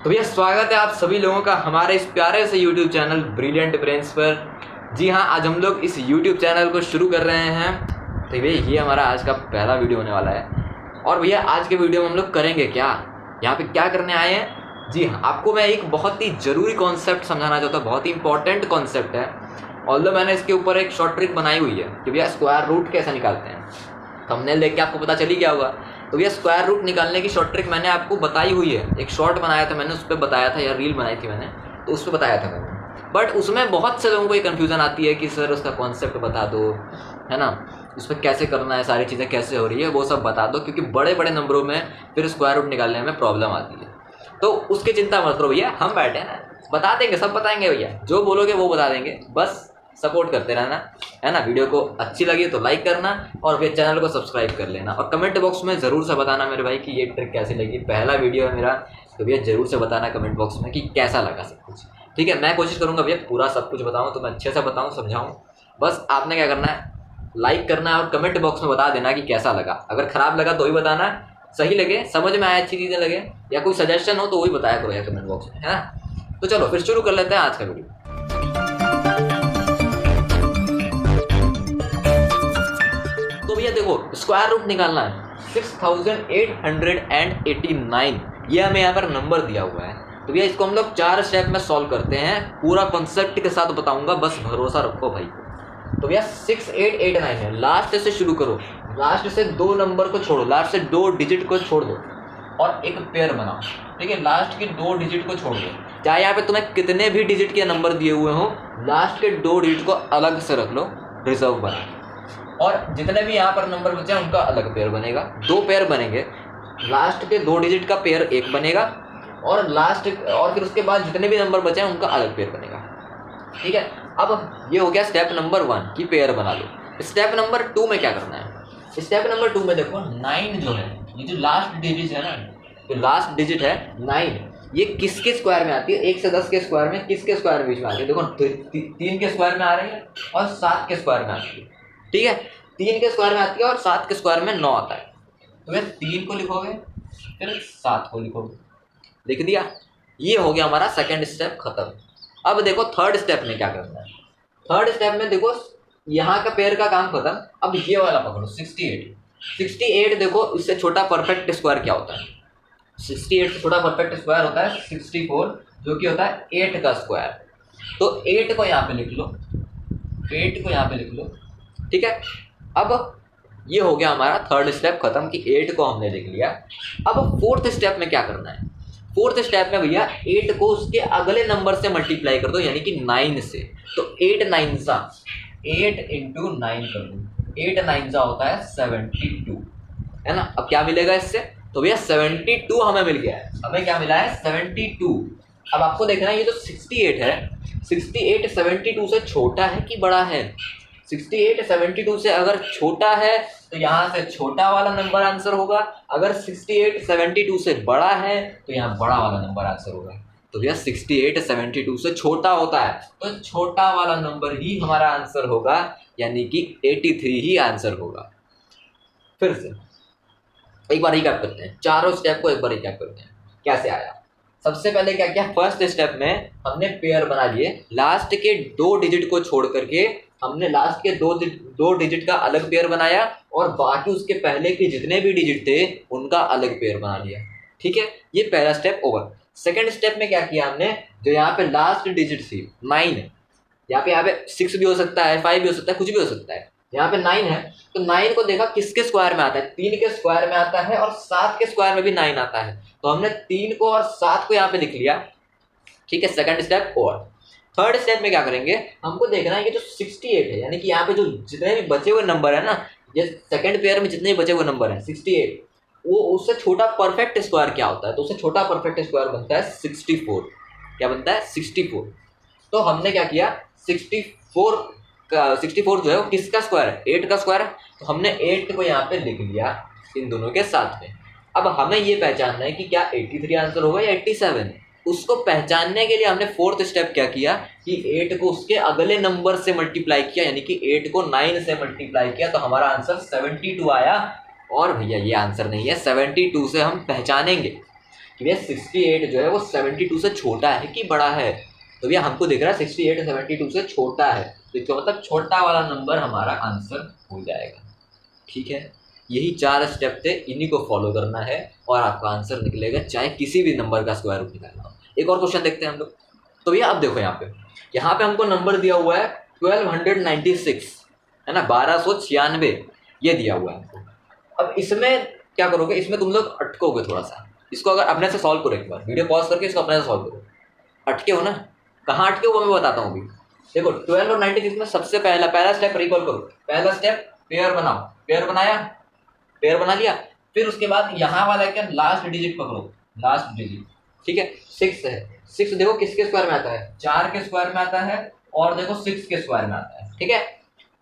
तो भैया स्वागत है आप सभी लोगों का हमारे इस प्यारे से YouTube चैनल ब्रिलियंट ब्रेन्स पर। जी हाँ, आज हम लोग इस YouTube चैनल को शुरू कर रहे हैं। तो भैया ये हमारा आज का पहला वीडियो होने वाला है। और भैया आज के वीडियो में हम लोग करेंगे क्या, यहाँ पे क्या करने आए हैं। जी हाँ, आपको मैं एक बहुत ही ज़रूरी कॉन्सेप्ट समझाना चाहता हूँ, बहुत ही इंपॉर्टेंट कॉन्सेप्ट है। ऑल्दो मैंने इसके ऊपर एक शॉर्ट ट्रिक बनाई हुई है कि भैया स्क्वायर रूट कैसे निकालते हैं। थंबनेल देख के आपको पता चल ही गया होगा। तो भैया स्क्वायर रूट निकालने की शॉर्ट ट्रिक मैंने आपको बताई हुई है। एक शॉर्ट बनाया था मैंने, उस पर बताया था, या रील बनाई थी मैंने, तो उस पर बताया था मैंने। बट उसमें बहुत से लोगों को ये कन्फ्यूज़न आती है कि सर उसका कॉन्सेप्ट बता दो, है ना, उस पर कैसे करना है, सारी चीज़ें कैसे हो रही है वो सब बता दो, क्योंकि बड़े बड़े नंबरों में फिर स्क्वायर रूट निकालने में प्रॉब्लम आती है। तो उसकी चिंता मत करो भैया, हम बैठे हैं ना, बता देंगे, सब बताएंगे भैया, जो बोलोगे वो बता देंगे। बस सपोर्ट करते रहना, है ना। वीडियो को अच्छी लगी तो लाइक करना और फिर चैनल को सब्सक्राइब कर लेना। और कमेंट बॉक्स में ज़रूर से बताना मेरे भाई कि ये ट्रिक कैसी लगी। पहला वीडियो है मेरा, तो भैया ज़रूर से बताना कमेंट बॉक्स में कि कैसा लगा सब कुछ। ठीक है, मैं कोशिश करूँगा भैया पूरा सब कुछ बताऊँ, तो मैं अच्छे से बताऊँ, समझाऊँ। बस आपने क्या करना है, लाइक करना है और कमेंट बॉक्स में बता देना कि कैसा लगा। अगर ख़राब लगा तो भी बताना, सही लगे, समझ में आए, अच्छी चीज़ें लगे, या कोई सजेशन हो तो वही बताया करो यार कमेंट बॉक्स में, है ना। तो चलो फिर शुरू कर लेते हैं आज का वीडियो। तो भैया देखो, स्क्वायर रूट निकालना है 6889, ये हमें यहाँ पर नंबर दिया हुआ है। तो भैया इसको हम लोग 4 स्टेप में सॉल्व करते हैं, पूरा कॉन्सेप्ट के साथ बताऊंगा, बस भरोसा रखो भाई। तो भैया 6889 है, लास्ट से शुरू करो, लास्ट से 2 नंबर को छोड़ो, लास्ट से 2 डिजिट को छोड़ दो और एक पेयर बनाओ। ठीक है, लास्ट के 2 डिजिट को छोड़ दो, चाहे यहाँ पे तुम्हें कितने भी डिजिट के नंबर दिए हुए हो, लास्ट के 2 डिजिट को अलग से रख लो, रिजर्व बना। और जितने भी यहाँ पर नंबर बचे हैं उनका अलग पेयर बनेगा, 2 पेयर बनेंगे। लास्ट के 2 डिजिट का पेयर एक बनेगा और फिर उसके बाद जितने भी नंबर बचे हैं उनका अलग पेयर बनेगा। ठीक है, अब ये हो गया स्टेप नंबर 1 की पेयर बना लो। स्टेप नंबर 2 में क्या करना है, स्टेप नंबर 2 में देखो 9 जो है, ये जो लास्ट डिजिट है ना, जो लास्ट डिजिट है 9, ये किसके स्क्वायर में आती है, 1 से 10 के स्क्वायर में, किसके स्क्वायर में बीच में आती है। देखो 3 के स्क्वायर में आ रही है और 7 के स्क्वायर में आती है। ठीक है, 3 के स्क्वायर में आती है और 7 के स्क्वायर में 9 आता है। तो मैं 3 को लिखोगे फिर 7 को लिखोगे, लिख दिया। ये हो गया हमारा सेकंड स्टेप खत्म। अब देखो थर्ड स्टेप में क्या करना है। थर्ड स्टेप में देखो यहाँ का पेयर का काम खत्म। अब ये वाला पकड़ो 68 देखो, इससे छोटा परफेक्ट स्क्वायर क्या होता है, 68 से छोटा परफेक्ट स्क्वायर होता है 64, जो कि होता है 8 का स्क्वायर। तो 8 को यहाँ पे लिख लो, 8 को यहाँ पे लिख लो। ठीक है, अब ये हो गया हमारा थर्ड स्टेप खत्म कि 8 को हमने लिख लिया। अब फोर्थ स्टेप में क्या करना है, फोर्थ स्टेप में भैया 8 को उसके अगले नंबर से मल्टीप्लाई कर दो, यानी कि 9 से। तो 8 9 सा 8 इंटू 9 कर दो, 8 9 सा होता है 72, है ना। अब क्या मिलेगा इससे, तो भैया 72 हमें मिल गया है। हमें क्या मिला है 72। अब आपको देखना है ये जो 68 है, 68 72 से छोटा है कि बड़ा है। 68 72 से अगर छोटा है तो यहाँ से छोटा वाला नंबर आंसर होगा, अगर 68 72 से बड़ा है तो यहाँ बड़ा वाला नंबर आंसर होगा। तो भैया 68 72 से छोटा होता है तो छोटा वाला नंबर ही हमारा आंसर होगा, यानी कि 83 ही आंसर होगा। फिर से एक बार रिकैप करते हैं, चारों स्टेप को एक बार रिकैप करते हैं कैसे आया। सबसे पहले क्या किया, फर्स्ट स्टेप में हमने पेयर बना लिए, लास्ट के 2 डिजिट को छोड़ करके हमने लास्ट के 2 डिजिट का अलग पेयर बनाया और बाकी उसके पहले के जितने भी डिजिट थे उनका अलग पेयर बना लिया। ठीक है, ये पहला स्टेप ओवर। सेकंड स्टेप में क्या किया हमने, जो यहाँ पे लास्ट डिजिट थी 9, यहाँ पे 6 भी हो सकता है, 5 भी हो सकता है, कुछ भी हो सकता है, यहाँ पे 9 है, तो 9 को देखा किसके स्क्वायर में आता है, 3 के स्क्वायर में आता है और 7 के स्क्वायर में भी 9 आता है। तो हमने 3 को और 7 को यहाँ पे लिख लिया। ठीक है, second step over. Third step में क्या करेंगे, हमको देखना है कि जो 68 है, यानी कि यहाँ पे जो जितने भी बचे हुए नंबर है ना, ये सेकंड पेयर में जितने भी बचे हुए नंबर हैं 68, वो उससे छोटा परफेक्ट स्क्वायर क्या होता है, तो उससे छोटा परफेक्ट स्क्वायर बनता है 64। क्या बनता है 64। तो हमने क्या किया, 64 जो है वो किसका स्क्वायर है, 8 का स्क्वायर है, तो हमने 8 को यहाँ पे लिख लिया इन दोनों के साथ में। अब हमें ये पहचानना है कि क्या 83 आंसर होगा या 87। उसको पहचानने के लिए हमने फोर्थ स्टेप क्या किया कि 8 को उसके अगले नंबर से मल्टीप्लाई किया, यानी कि 8 को 9 से मल्टीप्लाई किया, तो हमारा आंसर 72 आया। और भैया ये आंसर नहीं है, 72 से हम पहचानेंगे कि भैया 68 जो है वो 72 से छोटा है कि बड़ा है। तो भैया हमको दिख रहा है 68 72 से छोटा है, तो इसका मतलब छोटा वाला नंबर हमारा आंसर हो जाएगा। ठीक है, यही 4 स्टेप थे, इन्हीं को फॉलो करना है और आपका आंसर निकलेगा, चाहे किसी भी नंबर का स्क्वायर रूट निकालना हो। एक और क्वेश्चन देखते हैं हम लोग। तो भैया अब देखो यहाँ पे हमको नंबर दिया हुआ है 1296, है ना, 1296 ये दिया हुआ है हमको। अब इसमें क्या करोगे, इसमें तुम लोग अटकोगे थोड़ा सा। इसको अगर अपने से सॉल्व करो, एक बार वीडियो पॉज करके इसको अपने से सॉल्व करो। अटके हो ना, कहाँ अटके हो वो मैं बताता हूँ अभी। देखो 12 और 96 में सबसे पहला स्टेप रिकॉल करो। पहला स्टेप पेयर बनाओ, पेयर बनाया, पेयर बना लिया। फिर उसके बाद यहाँ वाला क्या, लास्ट डिजिट पकड़ो, लास्ट डिजिट। ठीक है, 6 है, 6 देखो किसके स्क्वायर में आता है, 4 के स्क्वायर में आता है, और देखो 6 के स्क्वायर में आता है। ठीक है,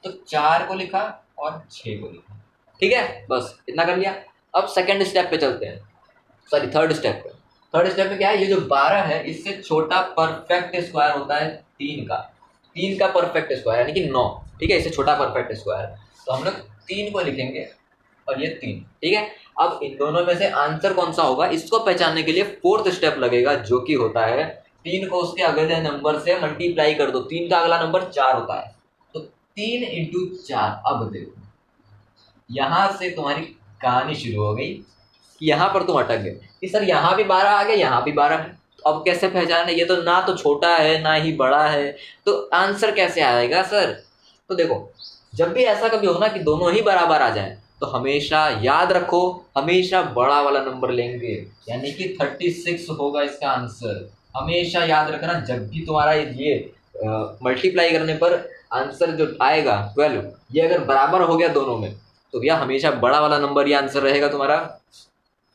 तो 4 को लिखा और 6 को लिखा। ठीक है, बस इतना कर लिया। अब सेकंड स्टेप पे चलते हैं, सॉरी थर्ड स्टेप पे। थर्ड स्टेप में क्या है, ये जो 12 है इससे छोटा परफेक्ट स्क्वायर होता है 3 का, 3 का परफेक्ट स्क्वायर यानी कि 9। ठीक है, इससे छोटा परफेक्ट स्क्वायर, तो हम लोग 3 को लिखेंगे और ये 3। ठीक है, अब इन दोनों में से आंसर कौन सा होगा इसको पहचानने के लिए फोर्थ स्टेप लगेगा, जो कि होता है 3 को उसके अगले नंबर से मल्टीप्लाई कर दो। 3 का अगला नंबर 4 होता है, तो 3 इंटू 4। अब देखो यहां से तुम्हारी कहानी शुरू हो गई, यहाँ पर तुम अटक गए कि सर यहाँ भी 12 आ गया, यहाँ भी 12 है, तो अब कैसे पहचाने, ये तो ना तो छोटा है ना ही बड़ा है, तो आंसर कैसे आएगा सर। तो देखो जब भी ऐसा कभी हो ना कि दोनों ही बराबर आ जाए, तो हमेशा याद रखो, हमेशा बड़ा वाला नंबर लेंगे, यानी कि 36 होगा इसका आंसर। हमेशा याद रखना, जब भी तुम्हारा ये मल्टीप्लाई करने पर आंसर जो आएगा 12, ये अगर बराबर हो गया दोनों में, तो भैया हमेशा बड़ा वाला नंबर ही आंसर रहेगा तुम्हारा।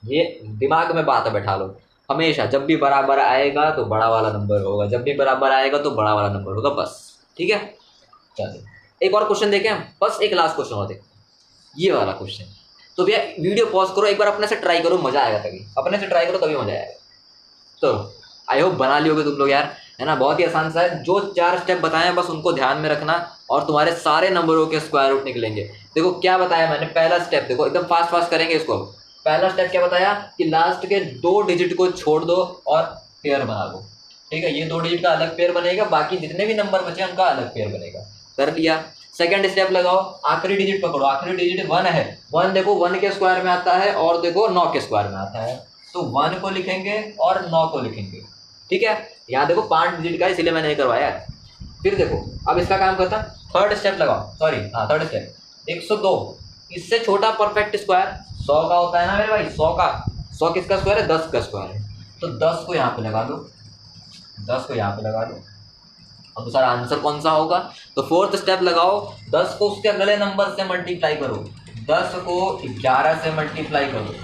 ये दिमाग में बात बैठा लो, हमेशा जब भी बराबर आएगा तो बड़ा वाला नंबर होगा, जब भी बराबर आएगा तो बड़ा वाला नंबर होगा, बस। ठीक है, चलिए एक और क्वेश्चन देखें हम, बस एक लास्ट क्वेश्चन और देखें, ये वाला क्वेश्चन। तो भैया वीडियो पॉज करो, एक बार अपने से ट्राई करो, मजा आएगा, तभी अपने से ट्राई करो तभी मजा आएगा। तो आई होप बना लियोगे तुम लोग यार, है ना, बहुत ही आसान सा है। जो 4 स्टेप बताए हैं बस उनको ध्यान में रखना और तुम्हारे सारे नंबरों के स्क्वायर रूट निकलेंगे। देखो क्या बताया मैंने, पहला स्टेप देखो, एकदम फास्ट फास्ट करेंगे इसको। पहला स्टेप क्या बताया कि लास्ट के 2 डिजिट को छोड़ दो और पेयर बना दो। ठीक है, ये 2 डिजिट का अलग पेयर बनेगा, बाकी जितने भी नंबर बचे उनका अलग पेयर बनेगा। कर लिया। सेकंड स्टेप लगाओ, आखिरी डिजिट पकड़ो, आखिरी डिजिट 1 है, 1 देखो 1 के स्क्वायर में आता है और देखो 9 के स्क्वायर में आता है, तो 1 को लिखेंगे और 9 को लिखेंगे। ठीक है, यहाँ देखो 5 डिजिट का, इसीलिए मैंने नहीं करवाया है। फिर देखो अब इसका काम करता, थर्ड स्टेप लगाओ, सॉरी हाँ थर्ड स्टेप 102, इससे छोटा परफेक्ट स्क्वायर 100 का होता है ना मेरे भाई, 100 का, 100 किसका स्क्वायर है, 10 का स्क्वायर है, तो 10 को यहाँ पे लगा दो, 10 को यहाँ पे लगा दो। अब तो सारा आंसर कौन सा होगा, तो फोर्थ स्टेप लगाओ, 10 को उसके अगले नंबर से मल्टीप्लाई करो, 10 को 11 से मल्टीप्लाई करो,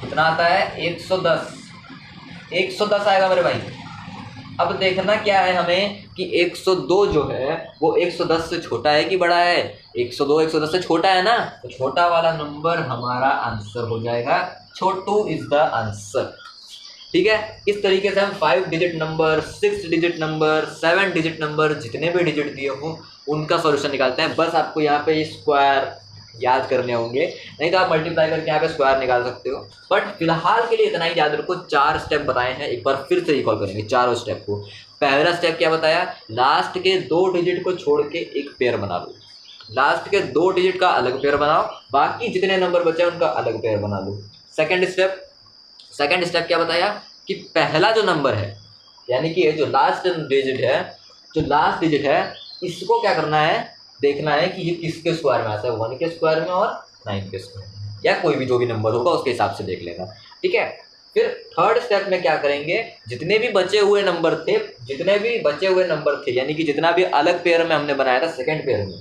कितना आता है 110, 110 आएगा मेरे भाई। अब देखना क्या है हमें कि 102 जो है वो 110 से छोटा है कि बड़ा है, 102 110 से छोटा है ना, तो छोटा वाला नंबर हमारा आंसर हो जाएगा, छोटू इज द आंसर। ठीक है, इस तरीके से हम 5 digit number, 6 digit number, 7 digit number, जितने भी डिजिट दिए हों उनका सॉल्यूशन निकालते हैं। बस आपको यहाँ पे स्क्वायर याद करने होंगे, नहीं तो आप मल्टीप्लाई करके यहाँ पे स्क्वायर निकाल सकते हो, बट फिलहाल के लिए इतना ही याद रखो। 4 स्टेप बताए हैं, एक बार फिर से रिकॉल करेंगे चारों स्टेप को। पहला स्टेप क्या बताया, लास्ट के 2 डिजिट को छोड़ के एक पेयर बना लो, लास्ट के 2 डिजिट का अलग पेयर बनाओ, बाकी जितने नंबर बचे उनका अलग पेयर बना लो। सेकेंड स्टेप क्या बताया कि पहला जो नंबर है, यानी कि ये जो लास्ट डिजिट है, इसको क्या करना है, देखना है कि ये किसके स्क्वायर में आता है, 1 के स्क्वायर में और 9 के स्क्वायर में, या कोई भी जो भी नंबर होगा उसके हिसाब से देख लेना। ठीक है, फिर थर्ड स्टेप में क्या करेंगे, जितने भी बचे हुए नंबर थे, यानी कि जितना भी अलग पेयर में हमने बनाया था सेकंड पेयर में,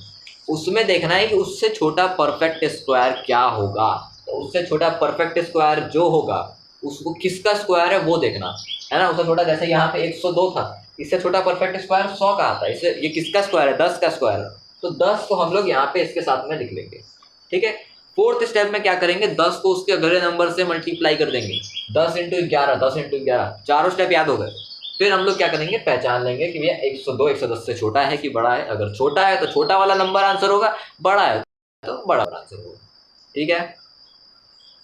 उसमें देखना है कि उससे छोटा परफेक्ट स्क्वायर क्या होगा। तो उससे छोटा परफेक्ट स्क्वायर जो होगा उसको किसका स्क्वायर है वो देखना है ना। उससे छोटा, जैसे यहाँ पे 102 था, इससे छोटा परफेक्ट स्क्वायर 100 का आता है, इससे ये किसका स्क्वायर है, 10 का स्क्वायर है, तो 10 को हम लोग यहाँ पे इसके साथ में लिख लेंगे। ठीक है, फोर्थ स्टेप में क्या करेंगे, 10 को उसके अगले नंबर से मल्टीप्लाई कर देंगे, 10 इंटू 11, 10 इंटू 11, चारों स्टेप याद हो गए। फिर हम लोग क्या करेंगे, पहचान लेंगे कि भैया 102 110 से छोटा है कि बड़ा है, अगर छोटा है तो छोटा वाला नंबर आंसर होगा, बड़ा है तो बड़ा आंसर होगा। ठीक है,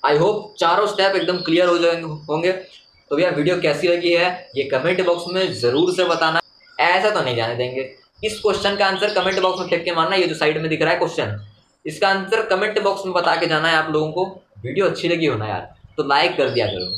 आई होप चारों स्टेप एकदम क्लियर हो जाएंगे होंगे। तो भैया वीडियो कैसी लगी है ये कमेंट बॉक्स में ज़रूर से बताना। ऐसा तो नहीं जाने देंगे, इस क्वेश्चन का आंसर कमेंट बॉक्स में फेंक के मारना। ये जो साइड में दिख रहा है क्वेश्चन, इसका आंसर कमेंट बॉक्स में बता के जाना है आप लोगों को। वीडियो अच्छी लगी हो ना यार तो लाइक कर दिया करो,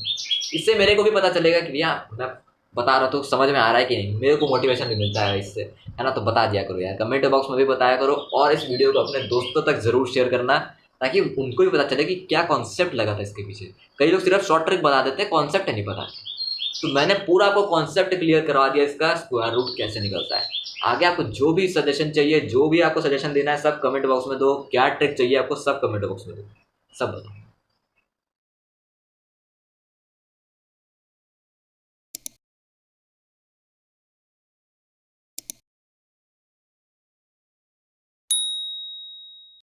इससे मेरे को भी पता चलेगा कि भैया मैं बता रहा तो समझ में आ रहा है कि नहीं, मेरे को मोटिवेशन भी मिलता है इससे, है ना। तो बता दिया करो यार, कमेंट बॉक्स में भी बताया करो, और इस वीडियो को अपने दोस्तों तक ज़रूर शेयर करना ताकि उनको भी पता चले कि क्या कॉन्सेप्ट लगा था इसके पीछे। कई लोग सिर्फ शॉर्ट ट्रिक बता देते हैं, कॉन्सेप्ट नहीं पता। तो मैंने पूरा आपको कॉन्सेप्ट क्लियर करवा दिया, इसका स्क्वायर रूट कैसे निकलता है। आगे आपको जो भी सजेशन चाहिए, जो भी आपको सजेशन देना है सब कमेंट बॉक्स में दो, क्या ट्रिक चाहिए आपको सब कमेंट बॉक्स में दो, सब बताओ।